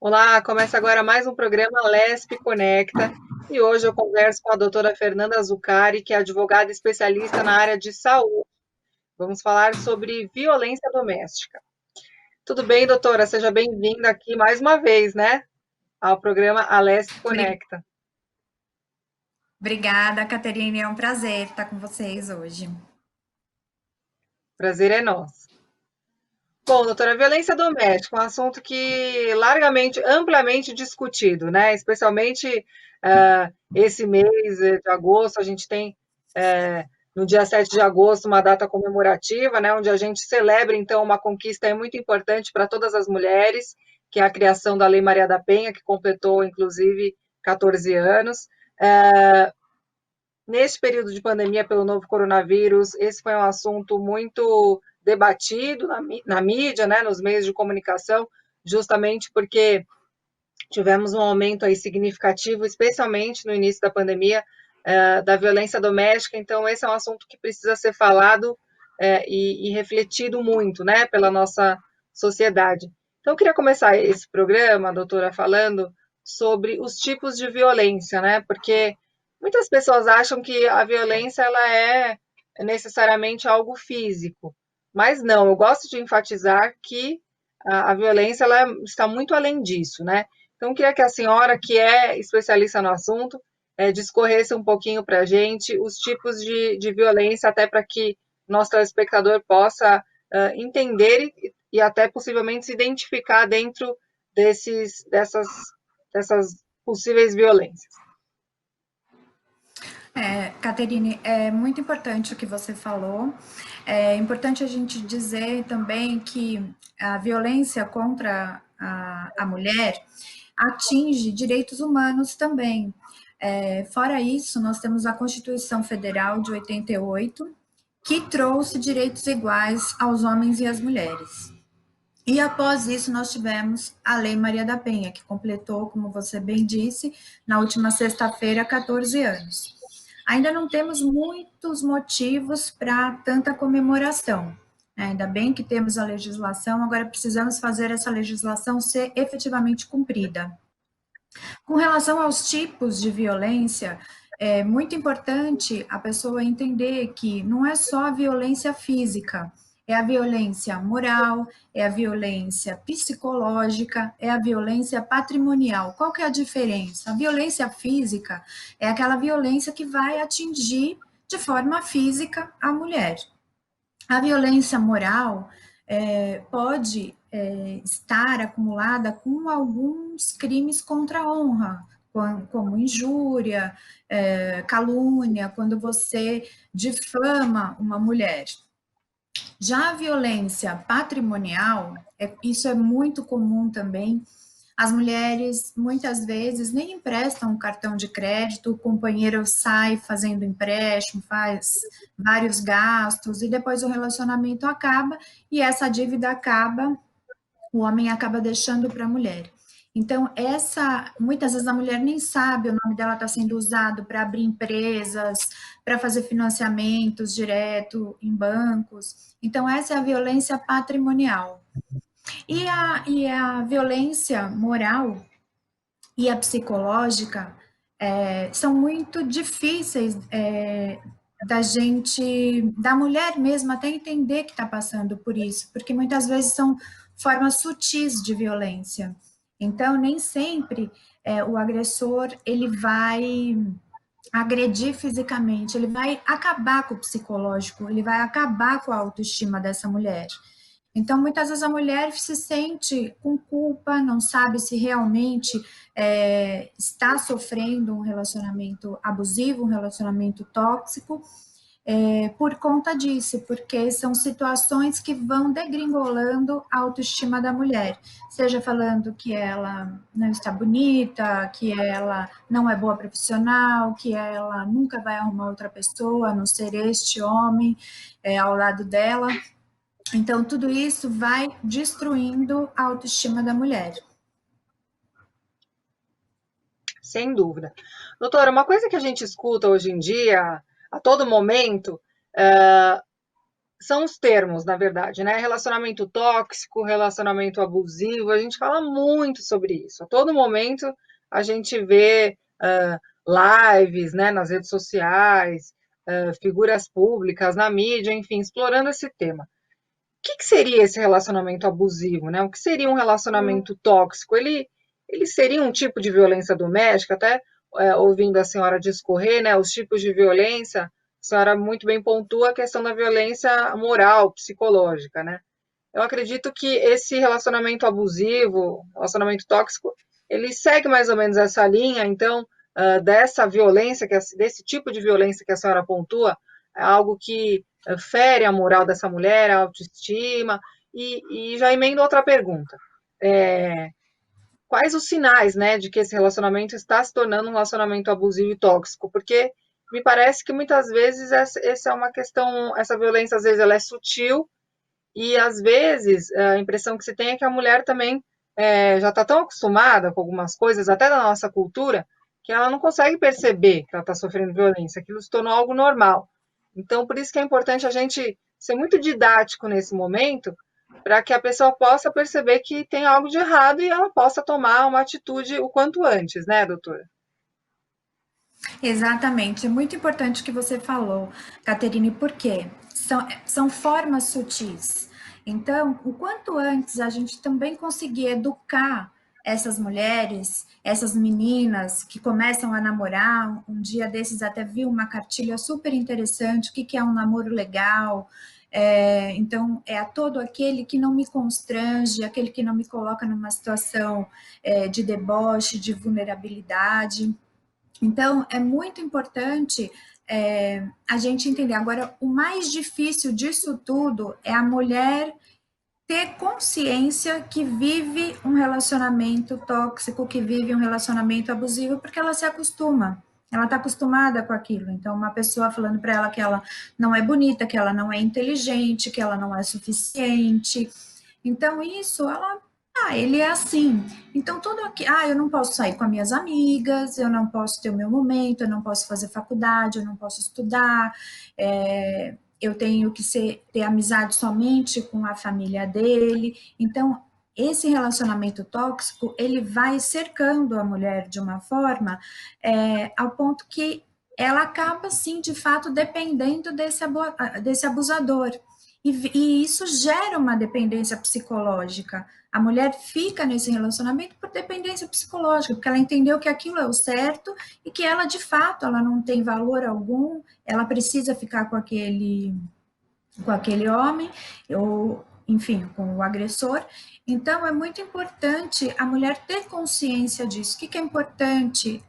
Olá, começa agora mais um programa Lespe Conecta e hoje eu converso com a doutora Fernanda Zuccari, que é advogada especialista na área de saúde. Vamos falar sobre violência doméstica. Tudo bem, doutora? Seja bem-vinda aqui mais uma vez, né, ao programa Lespe Obri- Conecta. Obrigada, Caterine. É um prazer estar com vocês hoje. Prazer é nosso. Bom, doutora, violência doméstica, um assunto que largamente, amplamente discutido, né? Especialmente esse mês de agosto, a gente tem no dia 7 de agosto uma data comemorativa, né? Onde a gente celebra, então, uma conquista muito importante para todas as mulheres, que é a criação da Lei Maria da Penha, que completou, inclusive, 14 anos. Neste período de pandemia pelo novo coronavírus, esse foi um assunto muito debatido na mídia, né, nos meios de comunicação, justamente porque tivemos um aumento aí significativo, especialmente no início da pandemia, da violência doméstica. Então, esse é um assunto que precisa ser falado e refletido muito, né, pela nossa sociedade. Então, eu queria começar esse programa, doutora, falando sobre os tipos de violência, né, porque muitas pessoas acham que a violência ela é necessariamente algo físico, mas não. Eu gosto de enfatizar que a violência ela está muito além disso, né? Então, eu queria que a senhora, que é especialista no assunto, discorresse um pouquinho para a gente os tipos de violência, até para que nosso telespectador possa entender e até possivelmente se identificar dentro dessas possíveis violências. Caterine, é muito importante o que você falou. É importante a gente dizer também que a violência contra a mulher atinge direitos humanos também. Fora isso, nós temos a Constituição Federal de 88, que trouxe direitos iguais aos homens e às mulheres. E após isso, nós tivemos a Lei Maria da Penha, que completou, como você bem disse, na última sexta-feira, 14 anos. Ainda não temos muitos motivos para tanta comemoração. Ainda bem que temos a legislação, agora precisamos fazer essa legislação ser efetivamente cumprida. Com relação aos tipos de violência, é muito importante a pessoa entender que não é só a violência física, é a violência moral, é a violência psicológica, é a violência patrimonial. Qual que é a diferença? A violência física é aquela violência que vai atingir de forma física a mulher. A violência moral pode estar acumulada com alguns crimes contra a honra, como injúria, calúnia, quando você difama uma mulher. Já a violência patrimonial, isso é muito comum também. As mulheres muitas vezes nem emprestam um cartão de crédito, o companheiro sai fazendo empréstimo, faz vários gastos e depois o relacionamento acaba e essa dívida acaba, o homem acaba deixando para a mulher. Então, muitas vezes a mulher nem sabe, o nome dela está sendo usado para abrir empresas, para fazer financiamentos direto em bancos. Então, essa é a violência patrimonial. E a violência moral e a psicológica são muito difíceis da mulher mesma até entender que está passando por isso, porque muitas vezes são formas sutis de violência. Então, nem sempre o agressor ele vai agredir fisicamente, ele vai acabar com o psicológico, ele vai acabar com a autoestima dessa mulher. Então, muitas vezes a mulher se sente com culpa, não sabe se realmente está sofrendo um relacionamento abusivo, um relacionamento tóxico, por conta disso, porque são situações que vão degringolando a autoestima da mulher, seja falando que ela não está bonita, que ela não é boa profissional, que ela nunca vai arrumar outra pessoa, a não ser este homem ao lado dela. Então, tudo isso vai destruindo a autoestima da mulher. Sem dúvida. Doutora, uma coisa que a gente escuta hoje em dia, a todo momento, são os termos, na verdade, né? Relacionamento tóxico, relacionamento abusivo, a gente fala muito sobre isso. A todo momento a gente vê lives, né, nas redes sociais, figuras públicas, na mídia, enfim, explorando esse tema. O que seria esse relacionamento abusivo, né? O que seria um relacionamento tóxico? Ele seria um tipo de violência doméstica? Até ouvindo a senhora discorrer, né, os tipos de violência, a senhora muito bem pontua a questão da violência moral, psicológica, né? Eu acredito que esse relacionamento abusivo, relacionamento tóxico, ele segue mais ou menos essa linha, então, dessa violência, desse tipo de violência que a senhora pontua, é algo que fere a moral dessa mulher, a autoestima, e já emendo outra pergunta. Quais os sinais, né, de que esse relacionamento está se tornando um relacionamento abusivo e tóxico? Porque me parece que muitas vezes essa é uma questão, essa violência às vezes ela é sutil, e às vezes a impressão que se tem é que a mulher também já está tão acostumada com algumas coisas, até da nossa cultura, que ela não consegue perceber que ela está sofrendo violência, aquilo se tornou algo normal. Então, por isso que é importante a gente ser muito didático nesse momento, para que a pessoa possa perceber que tem algo de errado e ela possa tomar uma atitude o quanto antes, né, doutora? Exatamente, é muito importante o que você falou, Caterine, porque são formas sutis. Então, o quanto antes a gente também conseguir educar essas mulheres, essas meninas que começam a namorar, um dia desses até vi uma cartilha super interessante, o que é um namoro legal. Então, é a todo aquele que não me constrange, aquele que não me coloca numa situação de deboche, de vulnerabilidade. Então, é muito importante a gente entender. Agora, o mais difícil disso tudo é a mulher ter consciência que vive um relacionamento tóxico, que vive um relacionamento abusivo, porque ela se acostuma. Ela está acostumada com aquilo. Então, uma pessoa falando para ela que ela não é bonita, que ela não é inteligente, que ela não é suficiente. Então, isso, ele é assim. Então, tudo aqui, eu não posso sair com as minhas amigas, eu não posso ter o meu momento, eu não posso fazer faculdade, eu não posso estudar, eu tenho que ter amizade somente com a família dele. Então, esse relacionamento tóxico, ele vai cercando a mulher de uma forma ao ponto que ela acaba, sim, de fato, dependendo desse abusador. E isso gera uma dependência psicológica. A mulher fica nesse relacionamento por dependência psicológica, porque ela entendeu que aquilo é o certo e que ela, de fato, ela não tem valor algum, ela precisa ficar com aquele homem, ou, enfim, com o agressor. Então, é muito importante a mulher ter consciência disso. O que é importante?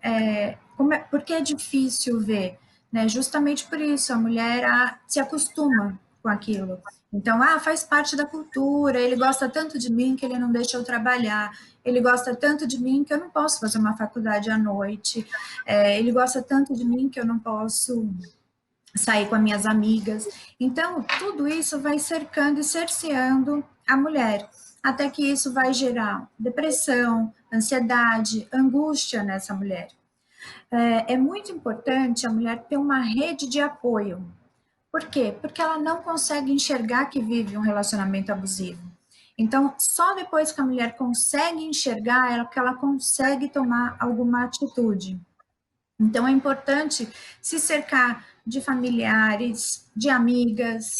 Porque é difícil ver, né? Justamente por isso, a mulher se acostuma com aquilo. Então, faz parte da cultura, ele gosta tanto de mim que ele não deixa eu trabalhar, ele gosta tanto de mim que eu não posso fazer uma faculdade à noite, ele gosta tanto de mim que eu não posso sair com as minhas amigas. Então, tudo isso vai cercando e cerceando a mulher, até que isso vai gerar depressão, ansiedade, angústia nessa mulher. É muito importante a mulher ter uma rede de apoio. Por quê? Porque ela não consegue enxergar que vive um relacionamento abusivo. Então, só depois que a mulher consegue enxergar, que ela consegue tomar alguma atitude. Então, é importante se cercar de familiares, de amigas,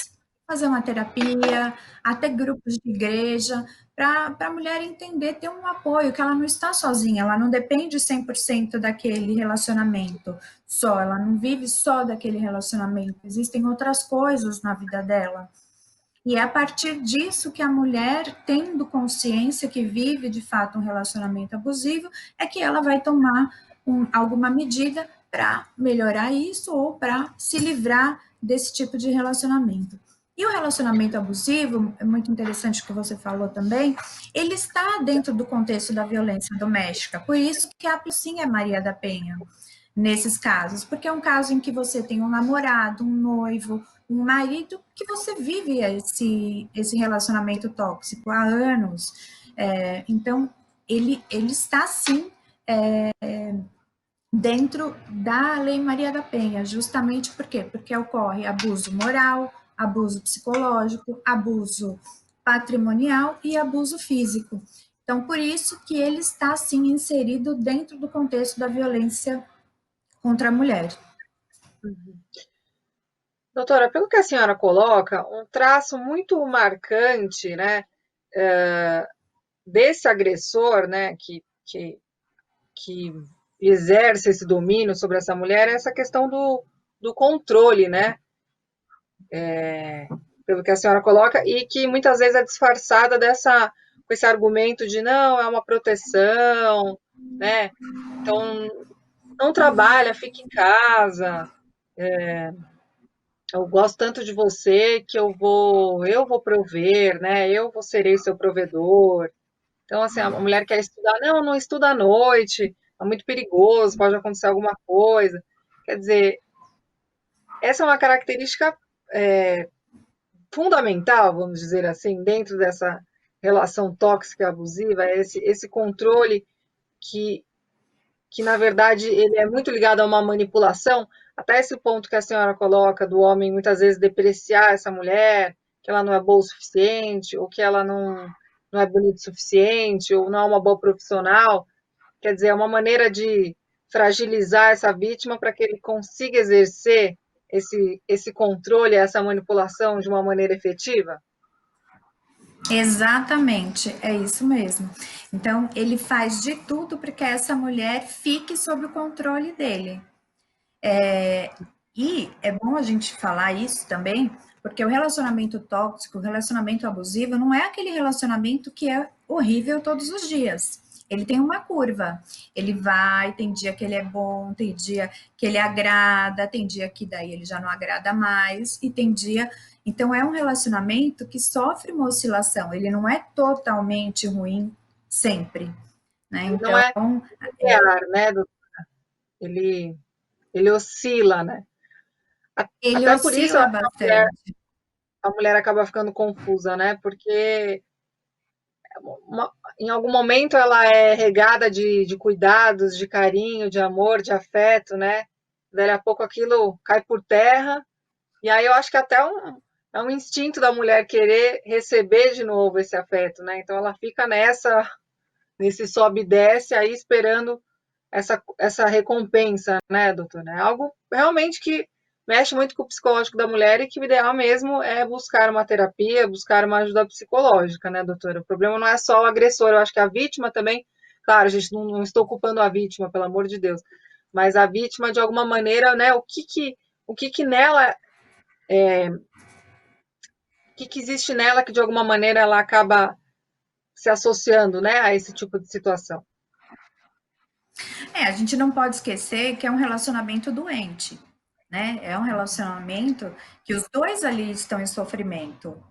fazer uma terapia, até grupos de igreja, para a mulher entender, ter um apoio, que ela não está sozinha, ela não depende 100% daquele relacionamento só, ela não vive só daquele relacionamento, existem outras coisas na vida dela. E é a partir disso que a mulher, tendo consciência que vive de fato um relacionamento abusivo, é que ela vai tomar alguma medida para melhorar isso ou para se livrar desse tipo de relacionamento. E o relacionamento abusivo, é muito interessante o que você falou também, ele está dentro do contexto da violência doméstica, por isso que a sim é Maria da Penha nesses casos, porque é um caso em que você tem um namorado, um noivo, um marido, que você vive esse relacionamento tóxico há anos. Então, ele está sim dentro da Lei Maria da Penha, justamente por quê? Porque ocorre abuso moral, abuso psicológico, abuso patrimonial e abuso físico. Então, por isso que ele está, sim, inserido dentro do contexto da violência contra a mulher. Doutora, pelo que a senhora coloca, um traço muito marcante, né, desse agressor, né, que exerce esse domínio sobre essa mulher é essa questão do controle, né, pelo que a senhora coloca, e que muitas vezes é disfarçada com esse argumento de não, é uma proteção, né, então não trabalha, fica em casa, eu gosto tanto de você que eu vou prover, né? Serei seu provedor. Então, assim, a mulher quer estudar, não, não estuda à noite, é muito perigoso, pode acontecer alguma coisa. Quer dizer, essa é uma característica fundamental, vamos dizer assim, dentro dessa relação tóxica e abusiva, é esse controle que, que, na verdade, ele é muito ligado a uma manipulação, até esse ponto que a senhora coloca do homem muitas vezes depreciar essa mulher, que ela não é boa o suficiente, ou que ela não é bonita o suficiente, ou não é uma boa profissional. Quer dizer, é uma maneira de fragilizar essa vítima para que ele consiga exercer esse controle, essa manipulação de uma maneira efetiva? Exatamente, é isso mesmo. Então, ele faz de tudo para que essa mulher fique sob o controle dele. E é bom a gente falar isso também, porque o relacionamento tóxico, o relacionamento abusivo, não é aquele relacionamento que é horrível todos os dias. Ele tem uma curva. Ele vai, tem dia que ele é bom, tem dia que ele agrada, tem dia que daí ele já não agrada mais, e tem dia. Então, é um relacionamento que sofre uma oscilação. Ele não é totalmente ruim sempre, né? Ele não é Então, linear, né? Ele, ele oscila, né? ele Até por isso eu oscila acho que bastante. a mulher acaba ficando confusa, né? Porque em algum momento ela é regada de cuidados, de carinho, de amor, de afeto, né? Daí a pouco aquilo cai por terra, e aí eu acho que até é um instinto da mulher querer receber de novo esse afeto, né? Então ela fica nesse sobe e desce aí esperando essa recompensa, né, doutora? É algo realmente que mexe muito com o psicológico da mulher e que o ideal mesmo é buscar uma terapia, buscar uma ajuda psicológica, né, doutora? O problema não é só o agressor, eu acho que a vítima também, claro, a gente não estou culpando a vítima, pelo amor de Deus, mas a vítima, de alguma maneira, né, o que nela, o que existe nela que de alguma maneira ela acaba se associando, né, a esse tipo de situação. A gente não pode esquecer que é um relacionamento doente, né? É um relacionamento que os dois ali estão em sofrimento.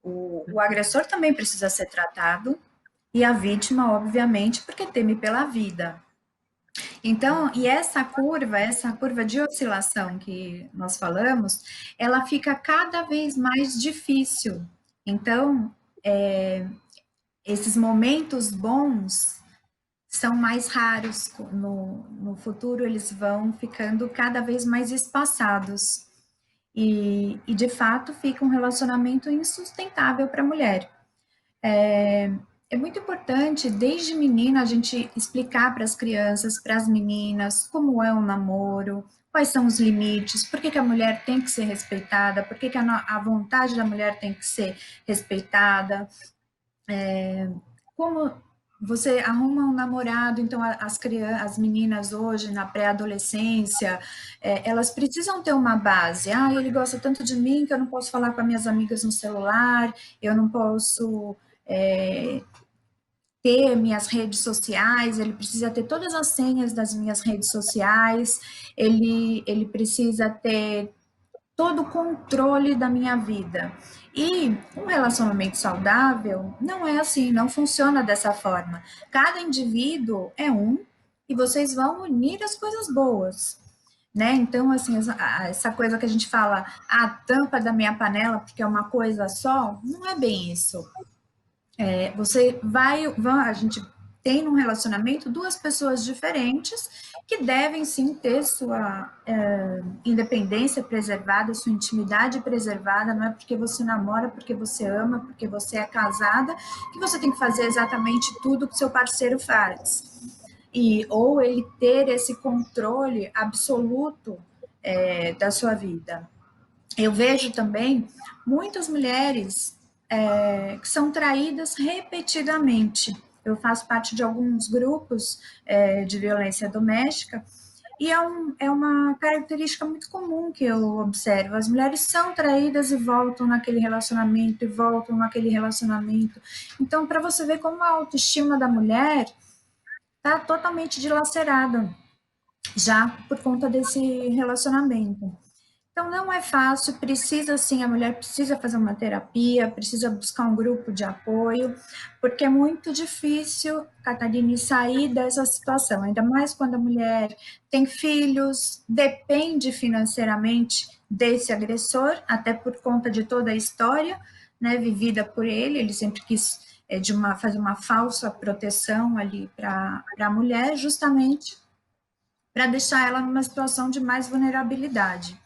O agressor também precisa ser tratado e a vítima, obviamente, porque teme pela vida. Então, e essa curva de oscilação que nós falamos, ela fica cada vez mais difícil. Então, esses momentos bons são mais raros no futuro, eles vão ficando cada vez mais espaçados. E de fato fica um relacionamento insustentável para a mulher. É muito importante, desde menina, a gente explicar para as crianças, para as meninas, como é um namoro, quais são os limites, por que a mulher tem que ser respeitada, por que a vontade da mulher tem que ser respeitada, como você arruma um namorado, então as meninas hoje na pré-adolescência, elas precisam ter uma base. Ah, ele gosta tanto de mim que eu não posso falar com as minhas amigas no celular, eu não posso ter minhas redes sociais, ele precisa ter todas as senhas das minhas redes sociais, ele precisa ter todo o controle da minha vida. E um relacionamento saudável não é assim, não funciona dessa forma. Cada indivíduo é um e vocês vão unir as coisas boas. Né? Então, assim, essa coisa que a gente fala, a tampa da minha panela, porque é uma coisa só, não é bem isso. A gente tem num relacionamento duas pessoas diferentes que devem sim ter independência preservada, sua intimidade preservada, não é porque você namora, porque você ama, porque você é casada, que você tem que fazer exatamente tudo que seu parceiro faz. Ou ele ter esse controle absoluto da sua vida. Eu vejo também muitas mulheres que são traídas repetidamente. Eu faço parte de alguns grupos de violência doméstica e é uma característica muito comum que eu observo. As mulheres são traídas e voltam naquele relacionamento, e voltam naquele relacionamento. Então, para você ver como a autoestima da mulher está totalmente dilacerada, já por conta desse relacionamento. Então, não é fácil, precisa sim, a mulher precisa fazer uma terapia, precisa buscar um grupo de apoio, porque é muito difícil, Catarina, sair dessa situação, ainda mais quando a mulher tem filhos, depende financeiramente desse agressor, até por conta de toda a história, né, vivida por ele sempre quis fazer uma falsa proteção ali para a mulher, justamente para deixar ela numa situação de mais vulnerabilidade.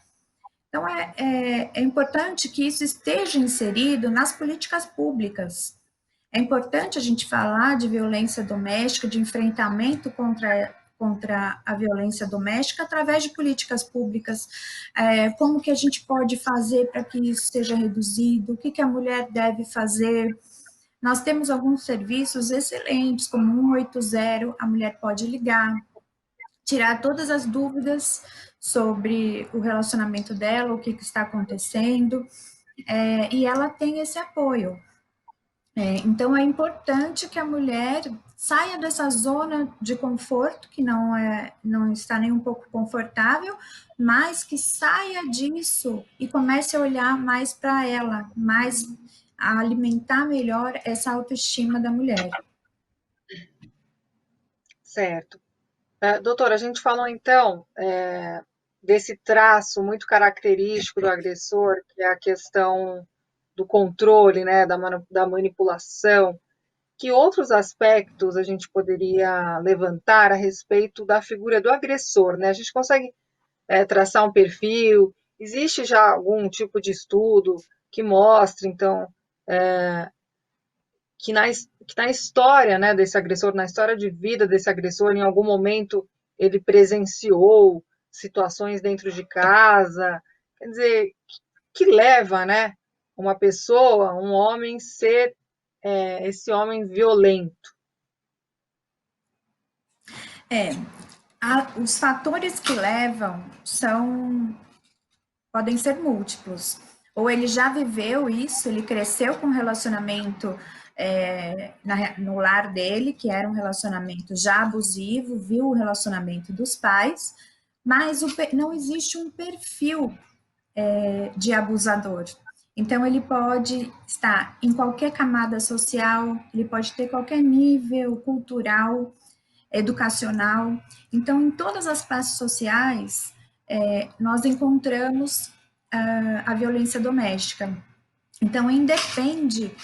Então, é importante que isso esteja inserido nas políticas públicas. É importante a gente falar de violência doméstica, de enfrentamento contra a violência doméstica através de políticas públicas. Como que a gente pode fazer para que isso seja reduzido? O que, que a mulher deve fazer? Nós temos alguns serviços excelentes, como 180, a mulher pode ligar, tirar todas as dúvidas sobre o relacionamento dela, o que está acontecendo, e ela tem esse apoio. Então, é importante que a mulher saia dessa zona de conforto, que não está nem um pouco confortável, mas que saia disso e comece a olhar mais para ela, mais a alimentar melhor essa autoestima da mulher. Certo. Doutora, a gente falou então desse traço muito característico do agressor, que é a questão do controle, né, da manipulação. Que outros aspectos a gente poderia levantar a respeito da figura do agressor, né? A gente consegue traçar um perfil? Existe já algum tipo de estudo que mostre, então, que na história, né, desse agressor, na história de vida desse agressor, em algum momento ele presenciou situações dentro de casa, quer dizer, que leva, né, uma pessoa, um homem, ser esse homem violento. Os fatores que levam podem ser múltiplos. Ou ele já viveu isso, ele cresceu com um relacionamento no lar dele, que era um relacionamento já abusivo, viu o relacionamento dos pais, mas não existe um perfil de abusador. Então, ele pode estar em qualquer camada social, ele pode ter qualquer nível cultural, educacional. Então, em todas as classes sociais, nós encontramos a violência doméstica. Então, independe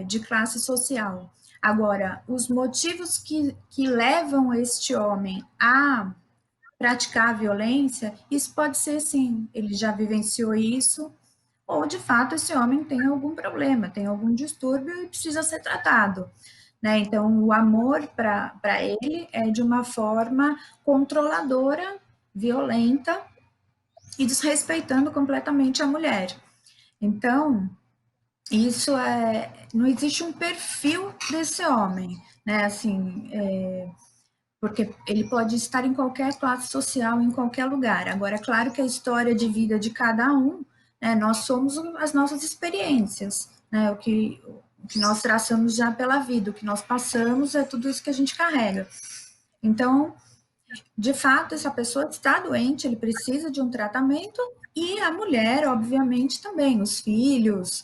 de classe social. Agora, os motivos que levam este homem a praticar a violência, isso pode ser sim, ele já vivenciou isso, ou de fato esse homem tem algum problema, tem algum distúrbio e precisa ser tratado. Né? Então, o amor para ele é de uma forma controladora, violenta e desrespeitando completamente a mulher. Então, isso não existe um perfil desse homem, né? Assim, porque ele pode estar em qualquer classe social, em qualquer lugar. Agora, é claro que a história de vida de cada um, né, nós somos as nossas experiências, né, o que nós traçamos já pela vida, o que nós passamos é tudo isso que a gente carrega. Então, de fato, essa pessoa está doente, ele precisa de um tratamento, e a mulher, obviamente, também, os filhos,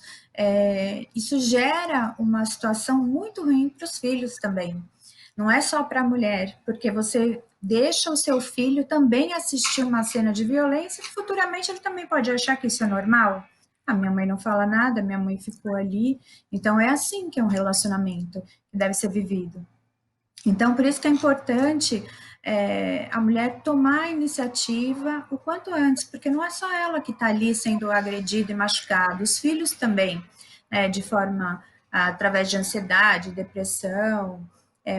isso gera uma situação muito ruim para os filhos também. Não é só para a mulher, porque você deixa o seu filho também assistir uma cena de violência, que futuramente ele também pode achar que isso é normal. A minha mãe não fala nada, minha mãe ficou ali. Então, é assim que é um relacionamento que deve ser vivido. Então, por isso que é importante a mulher tomar a iniciativa o quanto antes, porque não é só ela que está ali sendo agredida e machucada, os filhos também, de forma, através de ansiedade, depressão.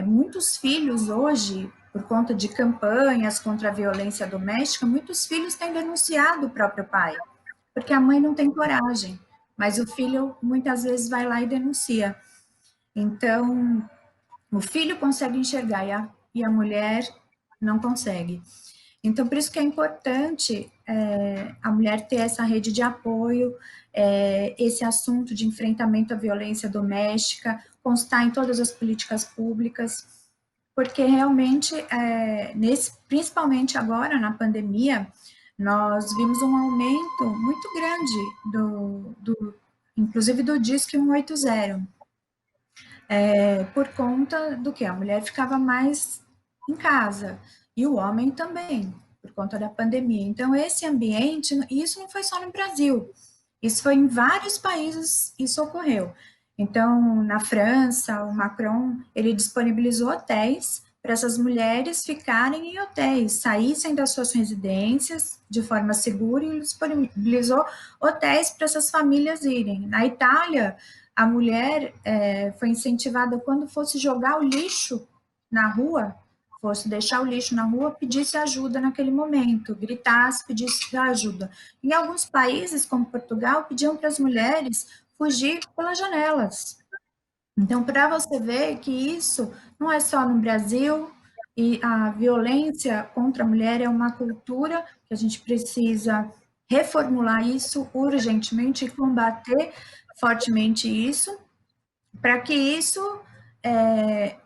Muitos filhos hoje, por conta de campanhas contra a violência doméstica, muitos filhos têm denunciado o próprio pai, porque a mãe não tem coragem, mas o filho muitas vezes vai lá e denuncia. Então, o filho consegue enxergar e a mulher não consegue. Então, por isso que é importante a mulher ter essa rede de apoio, esse assunto de enfrentamento à violência doméstica, constar em todas as políticas públicas, porque realmente, principalmente agora na pandemia, nós vimos um aumento muito grande inclusive do Disque 180, por conta do que a mulher ficava mais em casa e o homem também, por conta da pandemia. Então, esse ambiente, e isso não foi só no Brasil, isso foi em vários países, isso ocorreu. Então, na França, o Macron, ele disponibilizou hotéis para essas mulheres ficarem em hotéis, saíssem das suas residências de forma segura e disponibilizou hotéis para essas famílias irem. Na Itália, a mulher foi incentivada quando fosse jogar o lixo na rua, fosse deixar o lixo na rua, pedisse ajuda naquele momento, gritasse, pedisse ajuda. Em alguns países, como Portugal, pediam para as mulheres fugir pelas janelas. Então, para você ver que isso não é só no Brasil, e a violência contra a mulher é uma cultura que a gente precisa reformular isso urgentemente e combater fortemente isso, para que isso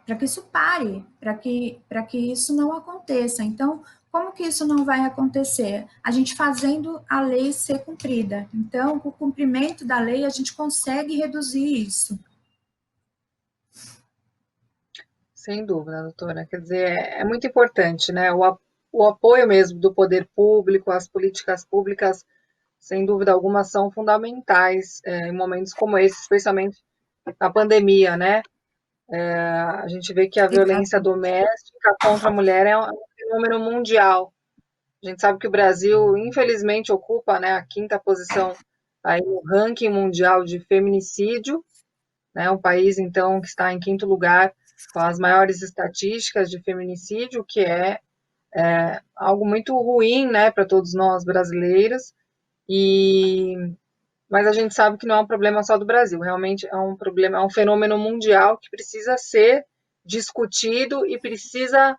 para que isso pare, para que isso não aconteça. Então, como que isso não vai acontecer? A gente fazendo a lei ser cumprida. Então, com o cumprimento da lei, a gente consegue reduzir isso. Sem dúvida, doutora. Quer dizer, é muito importante, né? O apoio mesmo do poder público, as políticas públicas, sem dúvida alguma, são fundamentais em momentos como esse, especialmente na pandemia, né? A gente vê que a violência Exato. doméstica contra a mulher é um fenômeno mundial. A gente sabe que o Brasil, infelizmente, ocupa, né, a quinta posição aí no ranking mundial de feminicídio, né? Um país, então, que está em quinto lugar com as maiores estatísticas de feminicídio, que é algo muito ruim, né, para todos nós brasileiros. E mas a gente sabe que não é um problema só do Brasil, realmente é um problema, é um fenômeno mundial que precisa ser discutido e precisa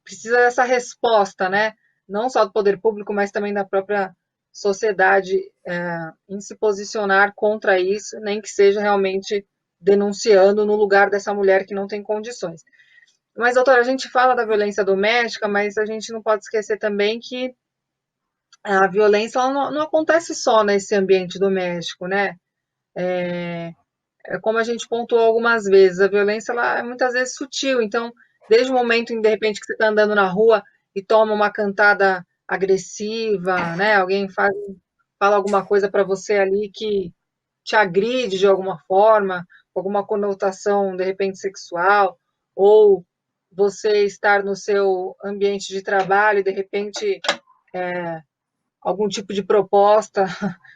precisa dessa resposta, né? Não só do poder público, mas também da própria sociedade em se posicionar contra isso, nem que seja realmente denunciando no lugar dessa mulher que não tem condições. Mas, doutora, a gente fala da violência doméstica, mas a gente não pode esquecer também que a violência ela não acontece só nesse ambiente doméstico, né? Como a gente pontuou algumas vezes, a violência ela é muitas vezes sutil. Então, desde o momento em de repente que você está andando na rua e toma uma cantada agressiva, né? Alguém fala alguma coisa para você ali que te agride de alguma forma, alguma conotação de repente sexual, ou você estar no seu ambiente de trabalho e de repente algum tipo de proposta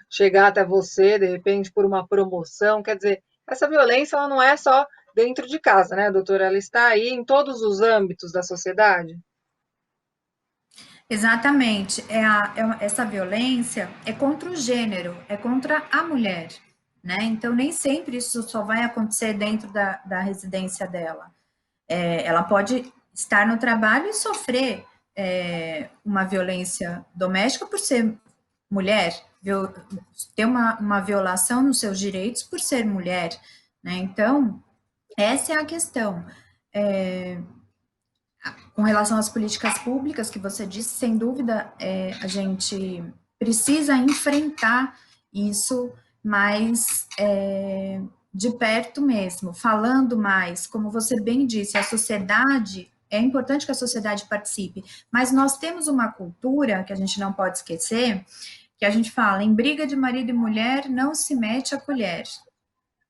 chegar até você, de repente, por uma promoção. Quer dizer, essa violência ela não é só dentro de casa, né, doutora? Ela está aí em todos os âmbitos da sociedade. Exatamente. Essa violência é contra o gênero, é contra a mulher, né? Então, nem sempre isso só vai acontecer dentro da residência dela. Ela pode estar no trabalho e sofrer uma violência doméstica por ser mulher, ter uma violação nos seus direitos por ser mulher, né? Então, essa é a questão. Com relação às políticas públicas que você disse, sem dúvida, a gente precisa enfrentar isso mais de perto mesmo, falando mais, como você bem disse, a sociedade, é importante que a sociedade participe, mas nós temos uma cultura que a gente não pode esquecer, que a gente fala, em briga de marido e mulher não se mete a colher.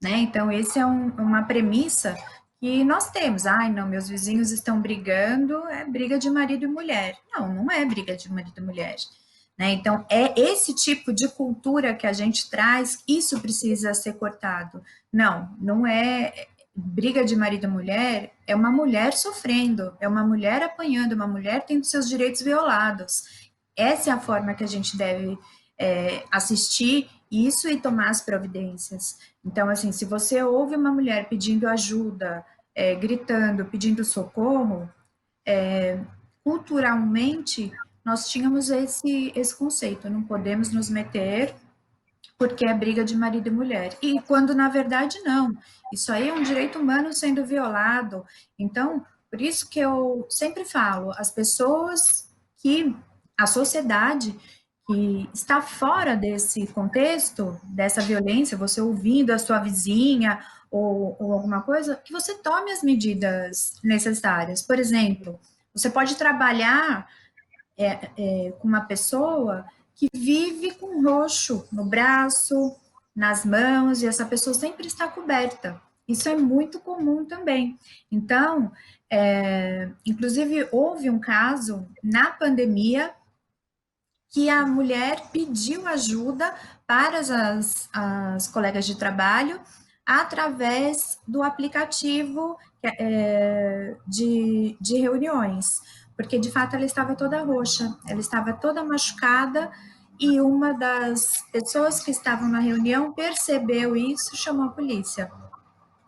né? Então, esse é uma premissa que nós temos. Ai, não, meus vizinhos estão brigando, é briga de marido e mulher. Não, não é briga de marido e mulher. Né? Então, é esse tipo de cultura que a gente traz, isso precisa ser cortado. Não, não é briga de marido e mulher, é uma mulher sofrendo, é uma mulher apanhando, uma mulher tendo seus direitos violados. Essa é a forma que a gente deve assistir isso e tomar as providências. Então, assim, se você ouve uma mulher pedindo ajuda, gritando, pedindo socorro, culturalmente nós tínhamos esse conceito, não podemos nos meter porque é briga de marido e mulher. E quando na verdade não, isso aí é um direito humano sendo violado. Então, por isso que eu sempre falo, as pessoas que a sociedade que está fora desse contexto, dessa violência, você ouvindo a sua vizinha ou alguma coisa, que você tome as medidas necessárias. Por exemplo, você pode trabalhar com uma pessoa que vive com roxo no braço, nas mãos, e essa pessoa sempre está coberta. Isso é muito comum também. Então, inclusive, houve um caso na pandemia que a mulher pediu ajuda para as colegas de trabalho através do aplicativo de reuniões, porque de fato ela estava toda roxa, ela estava toda machucada e uma das pessoas que estavam na reunião percebeu isso e chamou a polícia.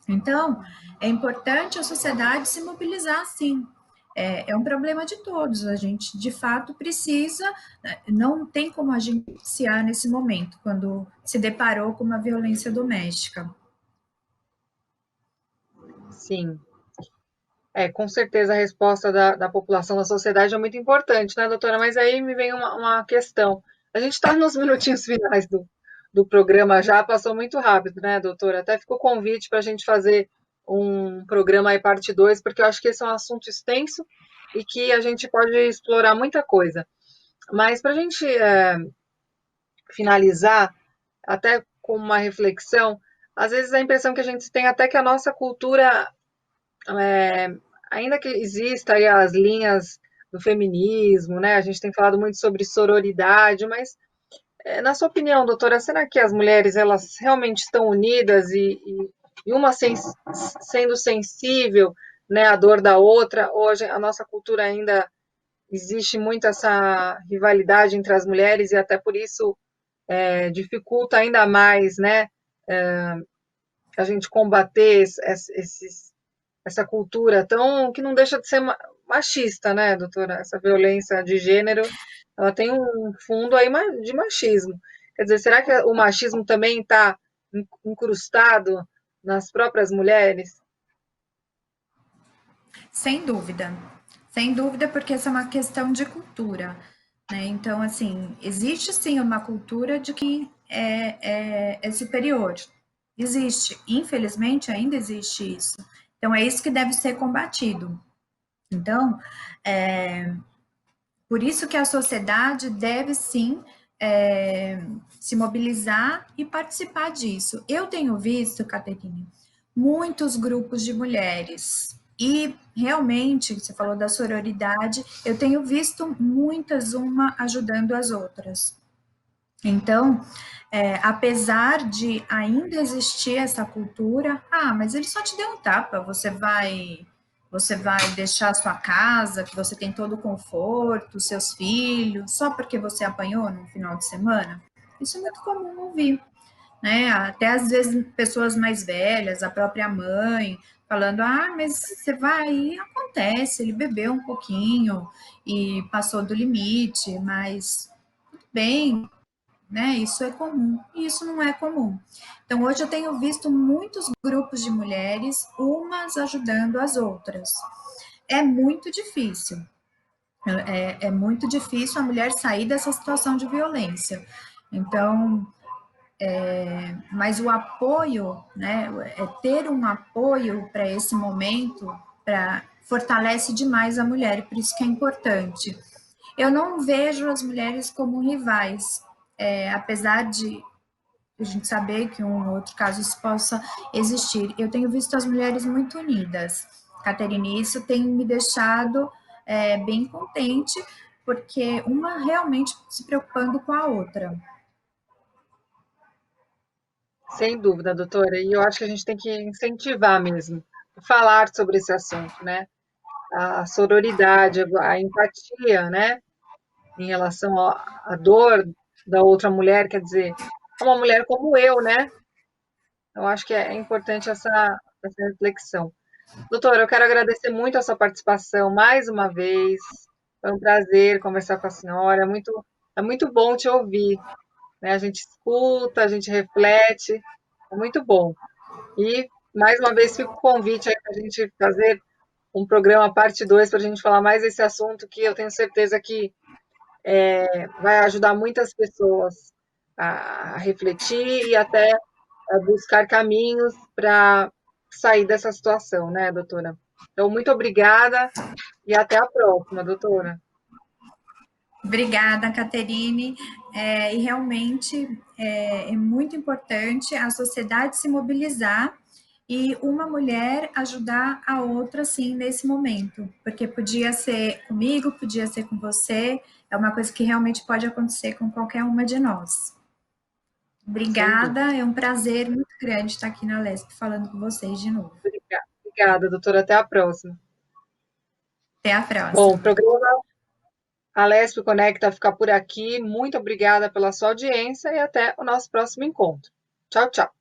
Então, é importante a sociedade se mobilizar, sim. É um problema de todos. A gente, de fato, precisa. Não tem como agenciar nesse momento, quando se deparou com uma violência doméstica. Sim. Com certeza a resposta da população, da sociedade é muito importante, né, doutora? Mas aí me vem uma questão. A gente está nos minutinhos finais do programa já, passou muito rápido, né, doutora? Até ficou o convite para a gente fazer um programa aí, parte 2, porque eu acho que esse é um assunto extenso e que a gente pode explorar muita coisa. Mas para a gente finalizar, até com uma reflexão, às vezes a impressão que a gente tem até que a nossa cultura é, ainda que exista aí as linhas do feminismo, né? A gente tem falado muito sobre sororidade, mas na sua opinião, doutora, será que as mulheres elas realmente estão unidas e uma sendo sensível, né, à dor da outra? Ou a nossa cultura ainda existe muito essa rivalidade entre as mulheres e até por isso dificulta ainda mais, né, a gente combater essa cultura tão que não deixa de ser machista, né, doutora? Essa violência de gênero, ela tem um fundo aí de machismo. Quer dizer, será que o machismo também está incrustado nas próprias mulheres? Sem dúvida, porque essa é uma questão de cultura, né? Então, assim, existe sim uma cultura de que é superior. Existe, infelizmente ainda existe isso. Então, é isso que deve ser combatido. Então, por isso que a sociedade deve sim se mobilizar e participar disso. Eu tenho visto, Caterine, muitos grupos de mulheres. E realmente, você falou da sororidade, eu tenho visto muitas uma ajudando as outras. Então, apesar de ainda existir essa cultura, mas ele só te deu um tapa, você vai deixar a sua casa, que você tem todo o conforto, seus filhos, só porque você apanhou no final de semana? Isso é muito comum ouvir, né? Até às vezes pessoas mais velhas, a própria mãe, falando: mas você vai, acontece, ele bebeu um pouquinho e passou do limite, mas tudo bem, né? Isso é comum, e isso não é comum. Então, hoje eu tenho visto muitos grupos de mulheres, umas ajudando as outras. É muito difícil. É muito difícil a mulher sair dessa situação de violência. Então, mas o apoio, né? Ter um apoio para esse momento, fortalece demais a mulher, e por isso que é importante. Eu não vejo as mulheres como rivais, apesar de a gente saber que um ou outro caso isso possa existir. Eu tenho visto as mulheres muito unidas, Caterine, e isso tem me deixado bem contente, porque uma realmente se preocupando com a outra. Sem dúvida, doutora. E eu acho que a gente tem que incentivar mesmo, falar sobre esse assunto, né? A sororidade, a empatia, né? Em relação à dor da outra mulher, quer dizer, é uma mulher como eu, né? Eu acho que é importante essa reflexão. Doutora, eu quero agradecer muito a sua participação mais uma vez. Foi um prazer conversar com a senhora. É muito bom te ouvir, né? A gente escuta, a gente reflete. É muito bom. E, mais uma vez, fica o convite aí para a gente fazer um programa parte 2 para a gente falar mais desse assunto que eu tenho certeza que vai ajudar muitas pessoas a refletir e até a buscar caminhos para sair dessa situação, né, doutora? Então, muito obrigada e até a próxima, doutora. Obrigada, Caterine. E realmente é muito importante a sociedade se mobilizar e uma mulher ajudar a outra, sim, nesse momento, porque podia ser comigo, podia ser com você, é uma coisa que realmente pode acontecer com qualquer uma de nós. Sem dúvida. Obrigada, é um prazer muito grande estar aqui na Lesp falando com vocês de novo. Obrigada, doutora. Até a próxima. Até a Bom, o próxima. programa Alesp Conecta fica por aqui. Muito obrigada pela sua audiência e até o nosso próximo encontro. Tchau, tchau.